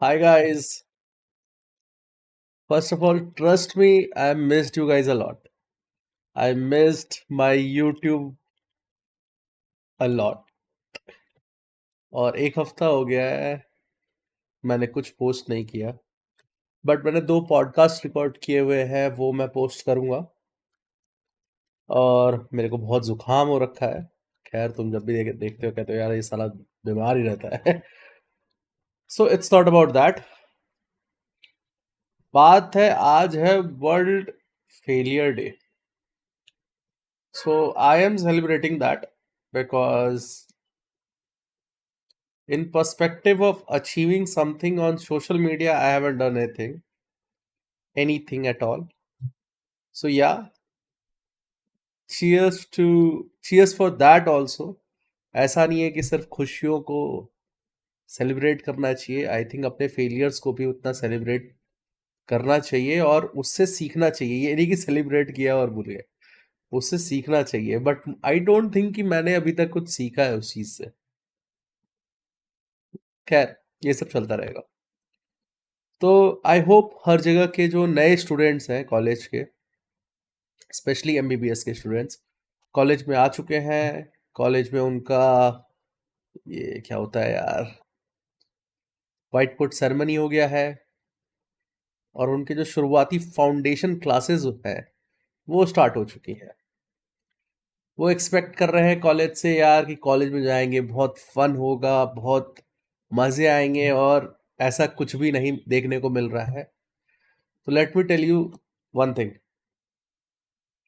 Hi guys. First of all, trust me, I missed you guys a lot. I missed my YouTube a lot. और एक हफ्ता हो गया है मैंने कुछ पोस्ट नहीं किया। बट मैंने 2 पॉडकास्ट रिकॉर्ड किए हुए हैं, वो मैं पोस्ट करूंगा। और मेरे को बहुत जुकाम हो रखा है। खैर, तुम जब भी देखते हो कहते हो यार ये साला बीमार ही रहता है। So it's not about that. बात है, आज है world failure day. So I am celebrating that because in perspective of achieving something on social media, I haven't done anything at all. So yeah, cheers for that also. ऐसा नहीं है कि सिर्फ खुशियों को सेलिब्रेट करना चाहिए। आई थिंक अपने फेलियर्स को भी उतना सेलिब्रेट करना चाहिए और उससे सीखना चाहिए। ये नहीं कि सेलिब्रेट किया और भूल गए, उससे सीखना चाहिए। बट आई डोंट थिंक कि मैंने अभी तक कुछ सीखा है उस चीज से। खैर, ये सब चलता रहेगा। तो आई होप हर जगह के जो नए स्टूडेंट्स हैं कॉलेज के, स्पेशली एमबीबीएस के स्टूडेंट्स, कॉलेज में आ चुके हैं। कॉलेज में उनका ये क्या होता है यार, व्हाइट कोट सेरेमनी हो गया है। और उनके जो शुरुआती फाउंडेशन क्लासेस हैं वो स्टार्ट हो चुकी हैं। वो एक्सपेक्ट कर रहे हैं कॉलेज से यार कि कॉलेज में जाएंगे बहुत फन होगा, बहुत मजे आएंगे, और ऐसा कुछ भी नहीं देखने को मिल रहा है। तो let me tell you one thing.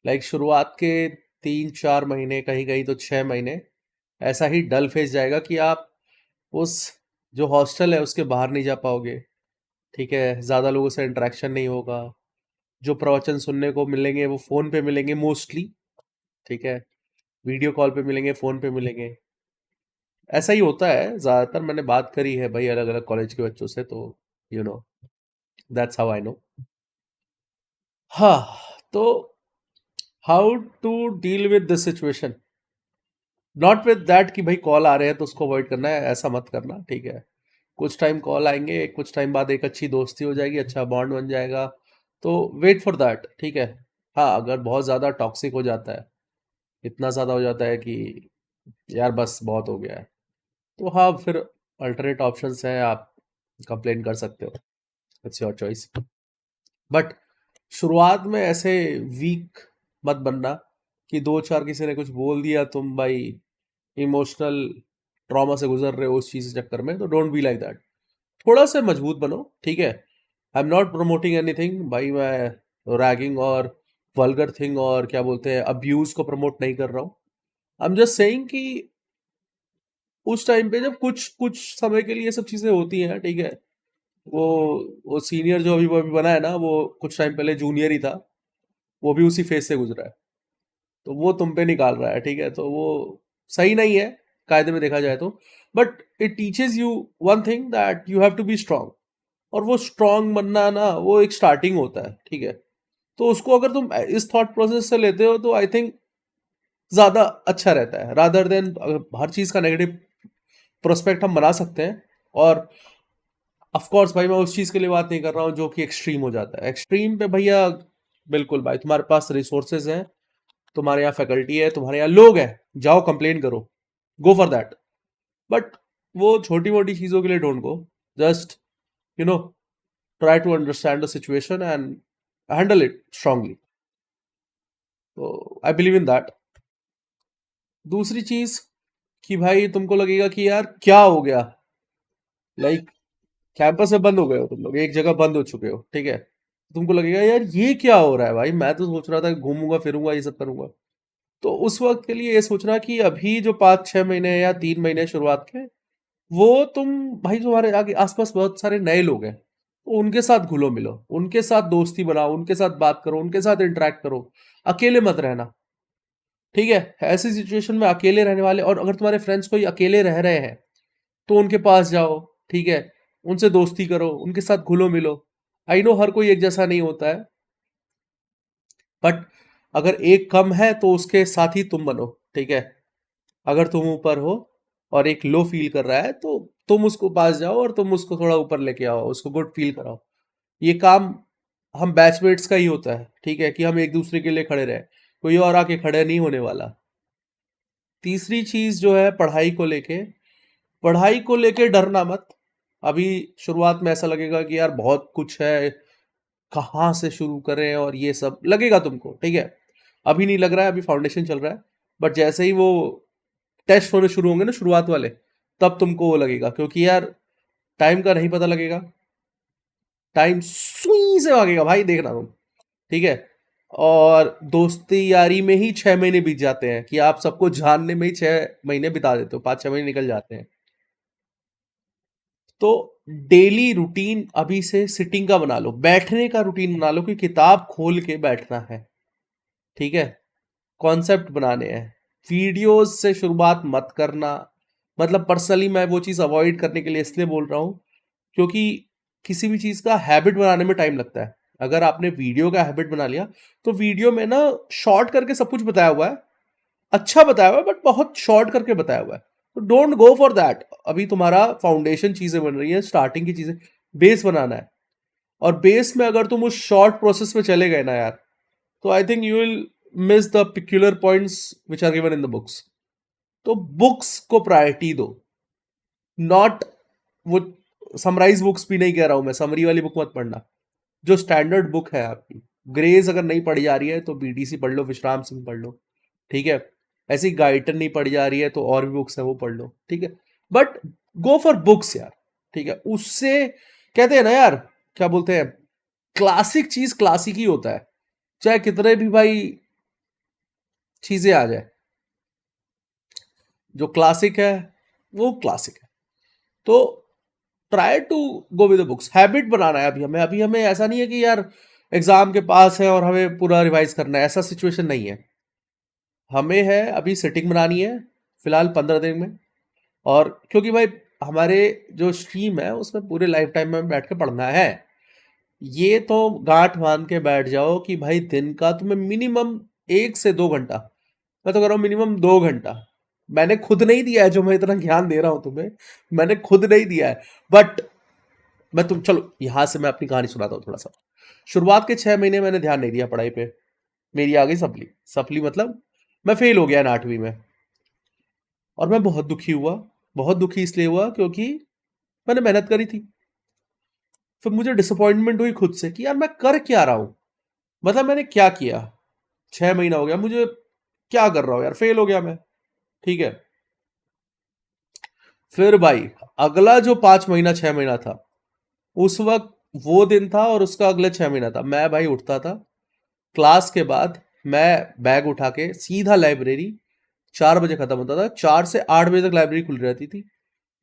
Like शुरुआत के 3-4 महीने, कहीं कहीं तो 6 महीने ऐसा ही डल फेस जाएगा कि आप उस जो हॉस्टल है उसके बाहर नहीं जा पाओगे। ठीक है, ज़्यादा लोगों से इंटरेक्शन नहीं होगा। जो प्रवचन सुनने को मिलेंगे वो फ़ोन पे मिलेंगे मोस्टली। ठीक है, वीडियो कॉल पे मिलेंगे, फ़ोन पे मिलेंगे। ऐसा ही होता है ज़्यादातर। मैंने बात करी है भाई अलग अलग कॉलेज के बच्चों से, तो you know that's how I know. हाँ, तो how to deal with this situation. Not with that कि भाई कॉल आ रहे हैं तो उसको अवॉइड करना है, ऐसा मत करना। ठीक है, कुछ टाइम कॉल आएंगे, कुछ टाइम बाद एक अच्छी दोस्ती हो जाएगी, अच्छा बॉन्ड बन जाएगा। तो वेट फॉर दैट। ठीक है। हाँ, अगर बहुत ज़्यादा टॉक्सिक हो जाता है, इतना ज़्यादा हो जाता है कि यार बस बहुत हो गया है, तो हाँ फिर अल्टरनेट ऑप्शंस हैं, आप कंप्लेन कर सकते हो। It's your choice. बट शुरुआत में ऐसे वीक मत बनना कि दो चार किसी ने कुछ बोल दिया, तुम भाई इमोशनल ट्रॉमा से गुजर रहे हो उस चीज़ के चक्कर में। तो डोंट बी लाइक दैट। थोड़ा सा मजबूत बनो। ठीक है, I am not promoting anything भाई। मैं रैगिंग और वल्गर थिंग और क्या बोलते हैं अब्यूज को प्रमोट नहीं कर रहा हूँ। आई एम जस्ट सेइंग कि उस टाइम पे जब कुछ कुछ समय के लिए ये सब चीजें होती हैं, ठीक है। वो वो सीनियर जो अभी बना है ना, वो कुछ टाइम पहले जूनियर ही था। वो भी उसी फेज से गुजरा है, तो वो तुम पे निकाल रहा है। ठीक है, तो वो सही नहीं है कायदे में देखा जाए तो। But it teaches you one thing, that you have to be strong. और वो स्ट्रांग बनना ना, वो एक स्टार्टिंग होता है। ठीक है, तो उसको अगर तुम इस थॉट प्रोसेस से लेते हो तो आई थिंक ज्यादा अच्छा रहता है, रादर देन हर चीज का नेगेटिव प्रोस्पेक्ट हम बना सकते हैं। और ऑफ कोर्स भाई, मैं उस चीज के लिए बात नहीं कर रहा हूँ जो कि एक्सट्रीम हो जाता है। एक्सट्रीम पे भैया बिल्कुल भाई, तुम्हारे पास रिसोर्सेज हैं, तुम्हारे यहाँ फैकल्टी है, तुम्हारे यहाँ लोग हैं, जाओ कंप्लेन करो, गो फॉर दैट। बट वो छोटी मोटी चीजों के लिए don't go. Just you know try to understand the situation and handle it strongly. तो आई बिलीव इन दैट। दूसरी चीज कि भाई तुमको लगेगा कि यार क्या हो गया, लाइक कैंपस में बंद हो गए हो, तुम लोग एक जगह बंद हो चुके हो। ठीक है, तुमको लगेगा यार ये क्या हो रहा है भाई, मैं तो सोच रहा था घूमूंगा फिरूंगा ये सब करूंगा। तो उस वक्त के लिए ये सोचना कि अभी जो 5-6 महीने या 3 महीने शुरुआत के, वो तुम भाई तुम्हारे आगे आसपास बहुत सारे नए लोग हैं, तो उनके साथ घुलो मिलो, उनके साथ दोस्ती बनाओ, उनके साथ बात करो, उनके साथ इंटरेक्ट करो। अकेले मत रहना। ठीक है, ऐसी सिचुएशन में अकेले रहने वाले, और अगर तुम्हारे फ्रेंड्स कोई अकेले रह रहे हैं तो उनके पास जाओ। ठीक है, उनसे दोस्ती करो, उनके साथ घुलो मिलो। आई नो हर कोई एक जैसा नहीं होता है, बट अगर एक कम है तो उसके साथ ही तुम बनो। ठीक है, अगर तुम ऊपर हो और एक लो फील कर रहा है, तो तुम उसको पास जाओ और तुम उसको थोड़ा ऊपर लेके आओ, उसको गुड फील कराओ। ये काम हम बैचमेट्स का ही होता है, ठीक है, कि हम एक दूसरे के लिए खड़े रहे, कोई और आके खड़े नहीं होने वाला। तीसरी चीज जो है पढ़ाई को लेके डरना मत। अभी शुरुआत में ऐसा लगेगा कि यार बहुत कुछ है, कहाँ से शुरू करें, और ये सब लगेगा तुमको, ठीक है। अभी नहीं लग रहा है, अभी फाउंडेशन चल रहा है, बट जैसे ही वो टेस्ट होने शुरू होंगे ना शुरुआत वाले, तब तुमको वो लगेगा, क्योंकि यार टाइम का नहीं पता लगेगा, टाइम सुई से भागेगा भाई, देखना तुम, ठीक है। और दोस्ती यारी में ही 6 महीने बीत जाते हैं, कि आप सबको जानने में ही 6 महीने बिता देते हो, 5-6 महीने निकल जाते हैं। तो डेली रूटीन अभी से सिटिंग का बना लो, बैठने का रूटीन बना लो, कि किताब खोल के बैठना है, ठीक है। कॉन्सेप्ट बनाने हैं, वीडियोस से शुरुआत मत करना। मतलब पर्सनली मैं वो चीज़ अवॉइड करने के लिए इसलिए बोल रहा हूँ, क्योंकि किसी भी चीज़ का हैबिट बनाने में टाइम लगता है। अगर आपने वीडियो का हैबिट बना लिया, तो वीडियो में ना शॉर्ट करके सब कुछ बताया हुआ है, अच्छा बताया हुआ है, बट बहुत शॉर्ट करके बताया हुआ है। तो डोंट गो फॉर दैट। अभी तुम्हारा फाउंडेशन चीज़ें बन रही है, स्टार्टिंग की चीज़ें, बेस बनाना है। और बेस में अगर तुम उस शॉर्ट प्रोसेस में चले गए ना यार, तो I think you will miss the peculiar points which are given in the books. तो बुक्स को प्रायोरिटी दो, नॉट वो समराइज बुक्स भी नहीं कह रहा हूं मैं, समरी वाली बुक मत पढ़ना। जो स्टैंडर्ड बुक है आपकी, ग्रेज अगर नहीं पढ़ी जा रही है तो बीडीसी पढ़ लो, विश्राम सिंह पढ़ लो, ठीक है। ऐसी गाइटन नहीं पढ़ी जा रही है तो और भी बुक्स है वो पढ़ लो, ठीक है। बट गो फॉर बुक्स यार, ठीक है। उससे कहते हैं ना यार, क्या बोलते हैं, क्लासिक चीज क्लासिक ही होता है, चाहे कितने भी भाई चीजें आ जाए, जो क्लासिक है वो क्लासिक है। तो try to go with the books, habit बनाना है अभी हमें ऐसा नहीं है कि यार एग्जाम के पास है और हमें पूरा रिवाइज करना है, ऐसा सिचुएशन नहीं है। हमें है अभी सेटिंग बनानी है, फिलहाल 15 दिन में। और क्योंकि भाई हमारे जो स्ट्रीम है उसमें पूरे लाइफ टाइम में बैठ के पढ़ना है, ये तो गांठ बांध के बैठ जाओ कि भाई दिन का तुम्हें मिनिमम 1 से 2 घंटा, मैं तो कह रहा हूँ मिनिमम 2 घंटा। मैंने खुद नहीं दिया है, जो मैं इतना ज्ञान दे रहा हूं तुम्हें, मैंने खुद नहीं दिया है। बट मैं तुम चलो यहां से मैं अपनी कहानी सुनाता हूँ थोड़ा सा। शुरुआत के 6 महीने मैंने ध्यान नहीं दिया पढ़ाई पे, मेरी आ गई सप्ली। सप्ली मतलब मैं फेल हो गया 8वीं में, और मैं बहुत दुखी हुआ। बहुत दुखी इसलिए हुआ क्योंकि मैंने मेहनत करी थी। फिर मुझे डिसअपॉइंटमेंट हुई खुद से कि यार मैं कर क्या रहा हूं, मतलब मैंने क्या किया। 6 महीना हो गया मुझे, क्या कर रहा हूं यार, फेल हो गया मैं, ठीक है। फिर भाई अगला जो 5 महीना 6 महीना था, उस वक्त वो दिन था और उसका अगले 6 महीना था, मैं भाई उठता था क्लास के बाद, मैं बैग उठा के सीधा लाइब्रेरी। 4 बजे खत्म होता था, 4 से 8 बजे तक लाइब्रेरी खुली रहती थी,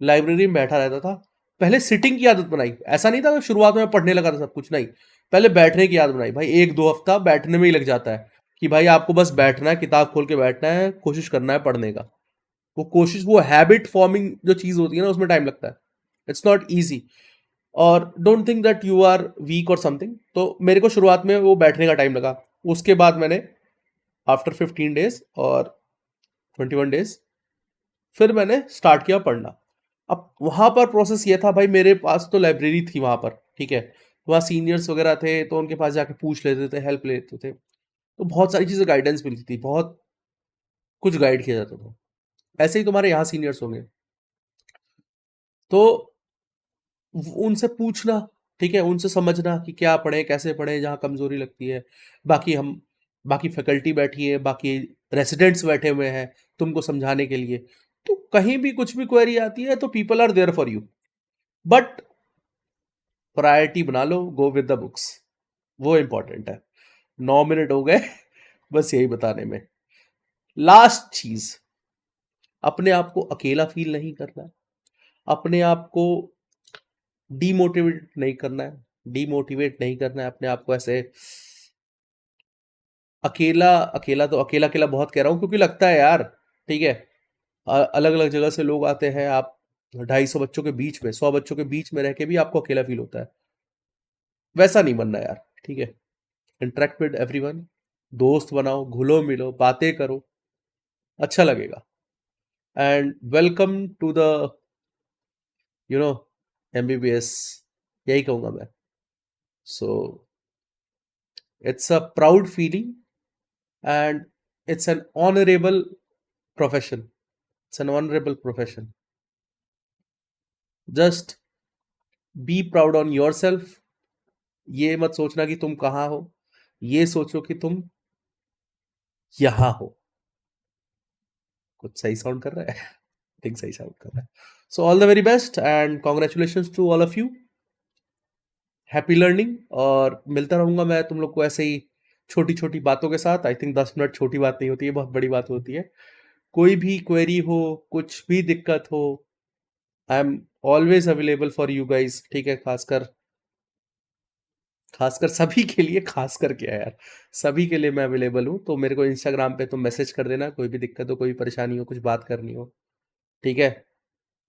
लाइब्रेरी में बैठा रहता था। पहले सिटिंग की आदत बनाई, ऐसा नहीं था कि शुरुआत में पढ़ने लगा था सब कुछ, नहीं। पहले बैठने की आदत बनाई भाई, 1-2 हफ्ता बैठने में ही लग जाता है, कि भाई आपको बस बैठना है, किताब खोल के बैठना है, कोशिश करना है पढ़ने का। वो कोशिश, वो हैबिट फॉर्मिंग जो चीज होती है ना, उसमें टाइम लगता है, इट्स नॉट ईजी। और don't think that you are weak और समथिंग। तो मेरे को शुरुआत में वो बैठने का टाइम लगा। उसके बाद मैंने आफ्टर 15 डेज और 21 डेज फिर मैंने स्टार्ट किया पढ़ना। अब वहां पर प्रोसेस ये था भाई, मेरे पास तो लाइब्रेरी थी वहां पर, ठीक है। वहाँ सीनियर्स वगैरह थे, तो उनके पास जाके पूछ लेते थे, हेल्प लेते थे, तो बहुत सारी चीजें गाइडेंस मिलती थी, बहुत कुछ गाइड किया जाता था। ऐसे ही तुम्हारे यहाँ सीनियर्स होंगे, तो उनसे पूछना, ठीक है, उनसे समझना कि क्या पढ़े कैसे पढ़े, जहाँ कमजोरी लगती है। बाकी हम, बाकी फैकल्टी बैठी है, बाकी रेसिडेंट्स बैठे हुए हैं तुमको समझाने के लिए। तो कहीं भी कुछ भी क्वेरी आती है तो people are there for you. But priority बना लो, गो विद द बुक्स, वो इंपॉर्टेंट है। 9 मिनट हो गए बस यही बताने में। लास्ट चीज, अपने आप को अकेला फील नहीं करना, अपने आप को डीमोटिवेट नहीं करना है, डीमोटिवेट नहीं करना है अपने आप को ऐसे। अकेला, अकेला तो अकेला अकेला बहुत कह रहा हूँ क्योंकि लगता है यार, ठीक है। अलग अलग जगह से लोग आते हैं, आप 250 बच्चों के बीच में, 100 बच्चों के बीच में रह के भी आपको अकेला फील होता है। वैसा नहीं बनना यार, ठीक है। इंटरेक्ट विद एवरीवन, दोस्त बनाओ, घुलो मिलो, बातें करो, अच्छा लगेगा। and welcome to the, you know, MBBS. यही कहूँगा मैं. So it's a proud feeling and it's an honorable profession. It's an honorable profession. Just be proud on yourself. ये मत सोचना कि तुम कहाँ हो, ये सोचो कि तुम यहाँ हो. कुछ सही साउंड कर रहा है? थिंक सही साउंड कर रहा है. So all the very best and congratulations to all of you. Happy learning. और मिलता रहूंगा मैं तुम लोग को ऐसे ही छोटी छोटी बातों के साथ. आई थिंक 10 मिनट छोटी बात नहीं होती है, बहुत बड़ी बात होती है. कोई भी क्वेरी हो, कुछ भी दिक्कत हो, I am always available for you guys. ठीक है, खासकर सभी के लिए, खास करके यार सभी के लिए मैं अवेलेबल हूँ. तो मेरे को इंस्टाग्राम पे तुम मैसेज कर देना, कोई भी दिक्कत हो, कोई परेशानी हो, कुछ बात करनी हो. ठीक है,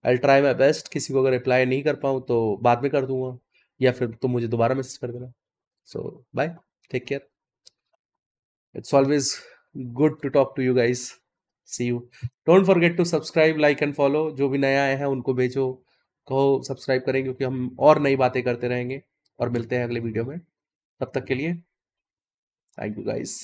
आई ट्राई माई बेस्ट. किसी को अगर रिप्लाई नहीं कर पाऊँ तो बाद में कर दूंगा, या फिर तुम मुझे दोबारा मैसेज कर देना. So bye, take care. It's always good to talk to you guys. See you. Don't forget to subscribe, like and follow. जो भी नया आए हैं उनको भेजो, कहो सब्सक्राइब करें, क्योंकि हम और नई बातें करते रहेंगे. और मिलते हैं अगले वीडियो में. तब तक के लिए थैंक यू गाइस.